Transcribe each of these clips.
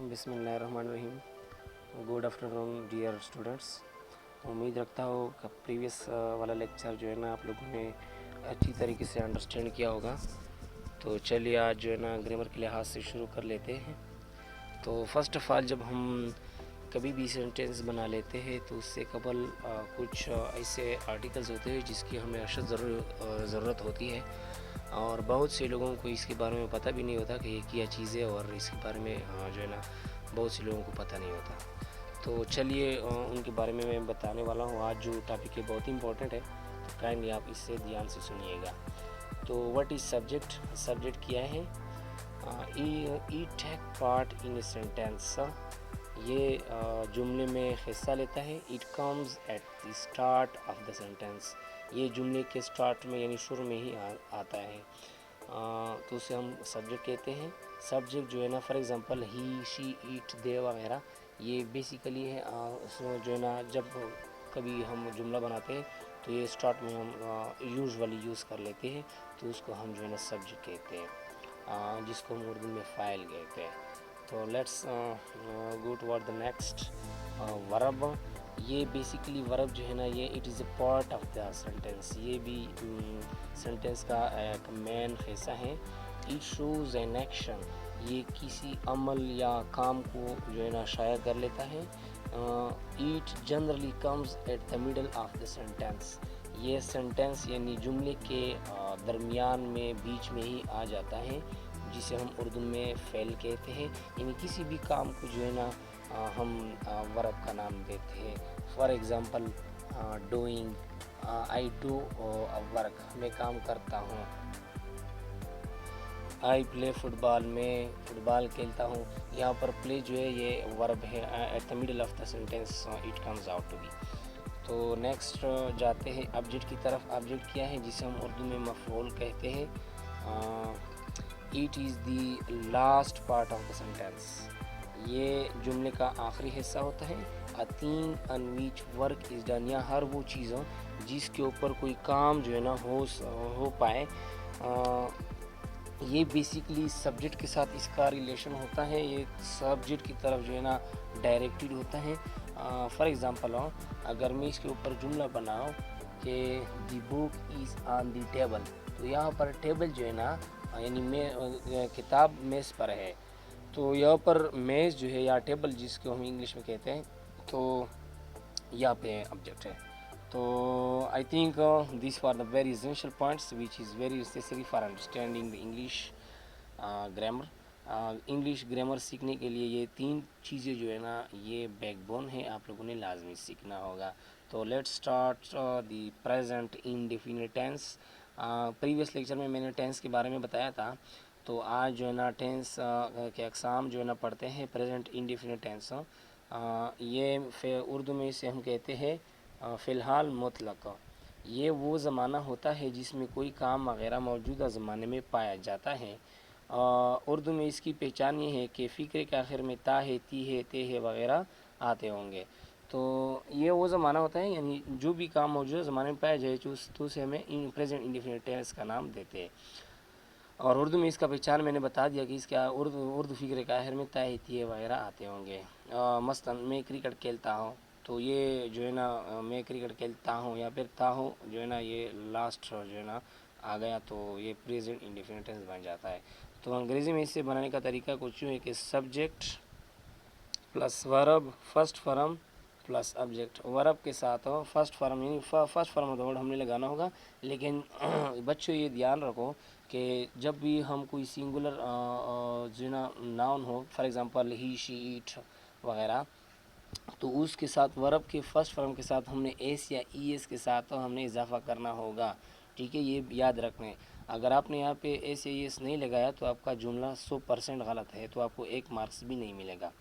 बिस्मिल्लाहिर्रहमानिर्रहीम। Good afternoon dear students. उम्मीद रखता हूँ कि प्रीवियस वाला लेक्चर जो है ना आप लोगों ने अच्छी तरीके से अंडरस्टैंड किया होगा। तो चलिए आज जो है ना ग्रामर के लिहाज से शुरू कर लेते हैं। तो फर्स्ट ऑफ़ ऑल जब हम कभी भी सेंटेंस बना लेते हैं तो उससे कबल कुछ ऐसे आर्टिकल्स होते हैं जिसकी हमें अशद ज़रूरत होती है, और बहुत से लोगों को इसके बारे में पता भी नहीं होता कि ये क्या चीज़ है, और इसके बारे में जो है ना बहुत से लोगों को पता नहीं होता। तो चलिए उनके बारे में मैं बताने वाला हूँ। आज जो टॉपिक है बहुत इंपॉर्टेंट है, तो काइंडली आप इससे ध्यान से सुनिएगा। तो व्हाट इज़ सब्जेक्ट? सब्जेक्ट क्या है? ई take part in a sentence. ये जुमले में हिस्सा लेता है। It comes at the start of the sentence. ये जुमले के स्टार्ट में यानी शुरू में ही आता है। तो उसे हम सब्जेक्ट कहते हैं। सब्जेक्ट जो है ना, for example he, she, it, they वगैरह, ये बेसिकली है उसमें जो है ना जब कभी हम जुमला बनाते हैं तो ये स्टार्ट में हम यूजुअली यूज़ कर लेते हैं, तो उसको हम जो है ना सब्जेक्ट कहते हैं, जिसको हम उर्दू में फ़ाइल कहते हैं। तो let's go toward the next verb. ये बेसिकली वर्ब जो है ना ये it is a part of the sentence. ये भी सेंटेंस का एक मेन हिस्सा है। It shows an action. ये किसी अमल या काम को जो है ना शाया कर लेता है। It generally comes at the middle of the sentence. ये सेंटेंस यानी जुमले के दरमियान में, बीच में ही आ जाता है, जिसे हम उर्दू में फ़ेल कहते हैं। यानी किसी भी काम को जो है ना हम वर्ब का नाम देते हैं। For example doing, I do work, मैं काम करता हूँ। आई प्ले फुटबॉल, मैं फुटबॉल खेलता हूँ। यहाँ पर प्ले जो है ये वर्ब है। At the middle of the sentence it comes out to be. तो नेक्स्ट जाते हैं ऑब्जेक्ट की तरफ। ऑब्जेक्ट क्या है? जिसे हम उर्दू में मफ़ऊल कहते हैं। It is the last part of the sentence. ये जुमले का आखिरी हिस्सा होता है। A thing on which work is done, या हर वो चीज़ों जिसके ऊपर कोई काम जो है ना हो पाए। ये बेसिकली सब्जेक्ट के साथ इसका रिलेशन होता है। ये सब्जेक्ट की तरफ जो है ना डायरेक्टेड होता है। फॉर एग्ज़ाम्पल अगर मैं इसके ऊपर जुमला बनाऊँ कि the book is on the table, तो यहाँ पर टेबल जो है ना यानी किताब मेज़ पर है। तो यहाँ पर मेज़ जो है या टेबल जिसको हम इंग्लिश में कहते हैं, तो यहाँ पे ऑब्जेक्ट है। तो I think this for the very essential points which is very necessary for understanding the English grammar. English grammar सीखने के लिए ये तीन चीज़ें जो है ना ये बैकबोन है, आप लोगों ने लाजमी सीखना होगा। तो let's start the present indefinite tense. Previous lecture में मैंने टेंस के बारे में बताया था। तो आज जो है ना टेंस के अक़साम जो है ना पढ़ते हैं। प्रेजेंट इंडेफिनिट टेंस ये उर्दू में इसे हम कहते हैं फ़िलहाल मुतलक़। ये वो ज़माना होता है जिसमें कोई काम वगैरह मौजूदा ज़माने में पाया जाता है। उर्दू में इसकी पहचान ये है कि फ़िक्र के आखिर में ता है, ती है, ते है वगैरह आते होंगे। तो ये वो ज़माना होता है यानी जो भी काम मौजूदा ज़माने में पाया जाए तो उसे हमें प्रेजेंट इंडेफिनिट टेंस का नाम देते हैं। और उर्दू में इसका पहचान मैंने बता दिया कि इसका उर्दू फ़िक्र के आखिर में ता है, ती है वगैरह आते होंगे। मसलन मैं क्रिकेट खेलता हूँ, तो ये जो है ना मैं क्रिकेट खेलता हूँ या फिर ता हूँ जो है ना ये लास्ट जो है ना आ गया, तो ये प्रेजेंट इंडेफिनिट टेंस बन जाता है। तो अंग्रेज़ी में इसे बनाने का तरीका कुछ यूँ है कि subject plus verb, first form plus object. Verb के साथ हो फर्स्ट फॉर्म, यानी first form of the word हमने लगाना होगा। लेकिन बच्चों ये ध्यान रखो कि जब भी हम कोई सिंगुलर जो ना नाउन हो, for example he, she, it वगैरह, तो उसके साथ वर्ब के फर्स्ट फॉर्म के साथ हमने एस या ई एस के साथ हमने इजाफा करना होगा। ठीक है, ये याद रखना। अगर आपने यहाँ पे एस या ई एस नहीं लगाया तो आपका जुमला 100% गलत है, तो आपको 1 मार्क्स भी नहीं मिलेगा।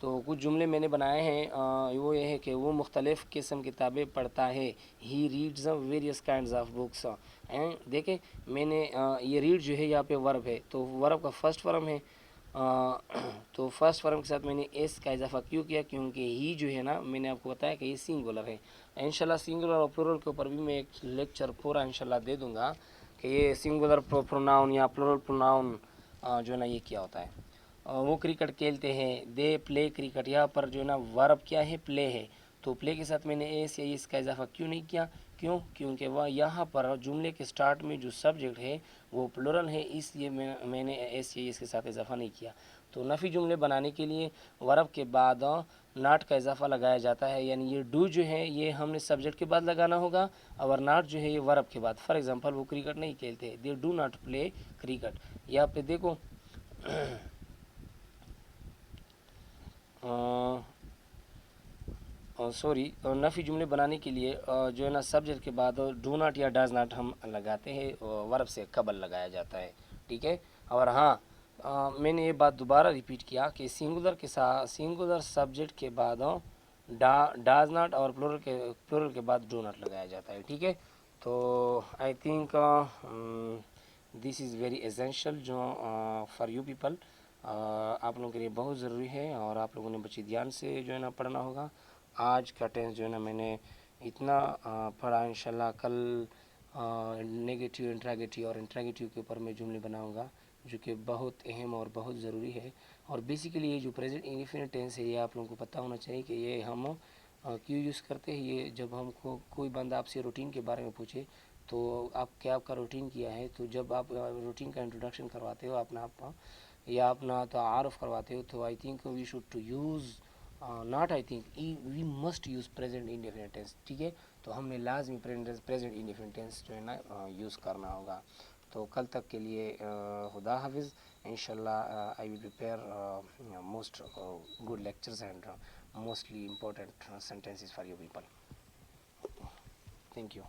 तो कुछ जुमले मैंने बनाए हैं। वो ये है कि वो मुख्तलिफ़ किस्म किताबें पढ़ता है। He reads various kinds of books. And देखें मैंने ये रीड जो है यहाँ पे वर्ब है, तो वर्ब का फर्स्ट फॉर्म है। तो फर्स्ट फॉर्म के साथ मैंने एस का इजाफा क्यों किया? क्योंकि ही जो है ना मैंने आपको बताया कि ये सिंगुलर है। इंशाल्लाह सिंगुलर और प्लूरल के ऊपर भी मैं एक लेक्चर पूरा इंशाल्लाह दे दूँगा कि ये सिंगुलर प्रोनाउन या प्लूरल प्रोनाउन जो है ना ये क्या होता है। वो क्रिकेट खेलते हैं, दे प्ले क्रिकेट। यहाँ पर जो है ना वर्ब क्या है, प्ले है, तो प्ले के साथ मैंने एस या एस का इजाफा क्यों नहीं किया, क्यों, क्योंकि वह यहाँ पर जुमले के स्टार्ट में जो सब्जेक्ट है वो प्लूरल है, इसलिए मैंने एस या एस के साथ इजाफा नहीं किया। तो नफ़ी जुमले बनाने के लिए वर्ब के बाद नाट का इजाफा लगाया जाता है, यानी ये डू जो है ये हमने सब्जेक्ट के बाद लगाना होगा, और नाट जो है ये वर्ब के बाद। फॉर एग्जांपल वो क्रिकेट नहीं खेलते, they do not play cricket. यहाँ पे देखो सॉरी, नफ़ी जुमले बनाने के लिए जो है ना सब्जेक्ट के बाद डू नॉट या डज नॉट हम लगाते हैं, वर्ब से कबल लगाया जाता है, ठीक है। और हाँ, मैंने ये बात दोबारा रिपीट किया कि सिंगुलर के साथ, सिंगुलर सब्जेक्ट के बाद डज नॉट और प्लूरल के बाद डू नॉट लगाया जाता है, ठीक है। तो I think this is very essential जो फॉर यू पीपल, आप लोगों के लिए बहुत ज़रूरी है, और आप लोगों ने बच्चे ध्यान से जो है ना पढ़ना होगा। आज का टेंस जो है ना मैंने इतना पढ़ा, इंशाल्लाह कल नेगेटिव, इंट्रागेटिव और इंट्रागेटिव के ऊपर मैं जुमले बनाऊंगा, जो कि बहुत अहम और बहुत ज़रूरी है। और बेसिकली ये जो प्रेजेंट इंडेफिनिट टेंस है ये आप लोगों को पता होना चाहिए कि ये हम क्यों यूज़ करते हैं। ये जब हमको कोई बंदा आपसे रूटीन के बारे में पूछे तो आप क्या आपका रूटीन किया है, तो जब आप रूटीन का इंट्रोडक्शन करवाते हो अपना आप या अपना तारुफ करवाते हो, तो I think we should to use not, I think we must use present indefinite tense, ठीक है। तो हमें लाजमी प्रेजेंट इंडेफिनिट टेंस जो है ना यूज़ करना होगा। तो कल तक के लिए खुदा हाफिज़, इंशाल्लाह I will prepare most good lectures and mostly important sentences for you people. Thank you.